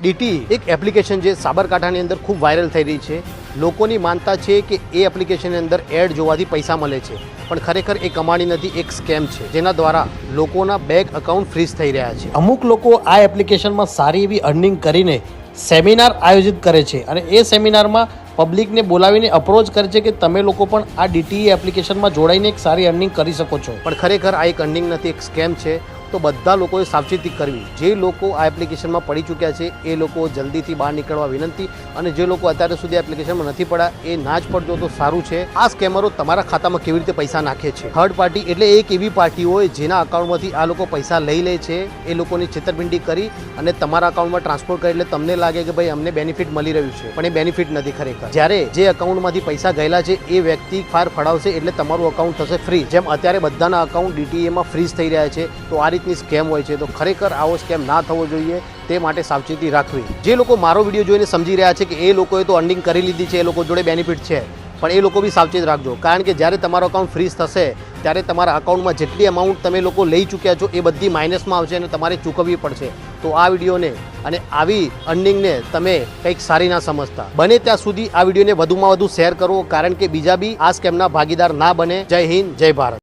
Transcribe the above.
DT એક application જે સાબરકાંઠાની અંદર ખૂબ વાયરલ થઈ રહી છે. લોકોની માનતા છે કે એ એપ્લિકેશનની અંદર એડ જોવાથી પૈસા મળે છે, પણ ખરેખર એ કમાણી નથી, એક સ્કેમ છે જેના દ્વારા લોકોના બેંક એકાઉન્ટ ફ્રીઝ થઈ રહ્યા છે. અમુક લોકો આ એપ્લિકેશનમાં સારી એવી અર્નિંગ કરીને સેમિનાર આયોજિત કરે છે અને એ સેમિનારમાં પબ્લિકને બોલાવીને અપ્રોચ કરે છે કે તમે લોકો પણ આ ડીટીઈ એપ્લિકેશનમાં જોડાઈને એક સારી અર્નિંગ કરી શકો છો. પણ ખરેખર આ એક અર્નિંગ નથી, એક સ્કેમ છે. તો બધા લોકોએ સાવચેતી કરવી. જે લોકો આ એપ્લિકેશનમાં પડી ચૂક્યા છે એ લોકો જલ્દીથી બહાર નીકળવા વિનંતી, અને જે લોકો અત્યારે સુધી એપ્લિકેશનમાં નથી પડ્યા એ ના જ પડજો તો સારું છે. આ સ્કેમરો તમારા ખાતામાં કેવી રીતે પૈસા નાખે છે? થર્ડ પાર્ટી એટલે એક એવી પાર્ટી હોય જેના અકાઉન્ટમાંથી આ લોકો પૈસા લઈ લે છે, એ લોકોની છેતરપિંડી કરી અને તમારા અકાઉન્ટમાં ટ્રાન્સફર કરી, એટલે તમને લાગે કે ભાઈ અમને બેનિફિટ મળી રહ્યું છે, પણ એ બેનિફિટ નથી ખરેખર. જ્યારે જે અકાઉન્ટમાંથી પૈસા ગયેલા છે એ વ્યક્તિ ફાર ફડાવશે એટલે તમારું અકાઉન્ટ થશે ફ્રી. જેમ અત્યારે બધાના અકાઉન્ટ ડીટીએમાં ફ્રીઝ થઈ રહ્યા છે, તો આ રીતની સ્કેમ હોય છે. તો ખરેખર આવો સ્કેમ ના થવો જોઈએ, તે માટે સાવચેતી રાખવી. જે લોકો મારો વિડીયો જોઈને સમજી રહ્યા છે કે એ લોકોએ તો અર્નિંગ કરી લીધી છે, એ લોકો જોડે બેનિફિટ છે, પણ એ લોકો બી સાવચેત રાખજો. કારણ કે જ્યારે તમારો અકાઉન્ટ ફ્રીઝ થશે ત્યારે તમારા અકાઉન્ટમાં જેટલી અમાઉન્ટ તમે લોકો લઈ ચૂક્યા છો એ બધી માઇનસમાં આવશે અને તમારે ચૂકવવી પડશે. તો આ વિડીયોને અને આવી અર્નિંગને તમે કંઈક સારી ના સમજતા. બને ત્યાં સુધી આ વિડીયોને વધુમાં વધુ શેર કરો, કારણ કે બીજા બી આ સ્કેમના ભાગીદાર ના બને. જય હિન્દ, જય ભારત.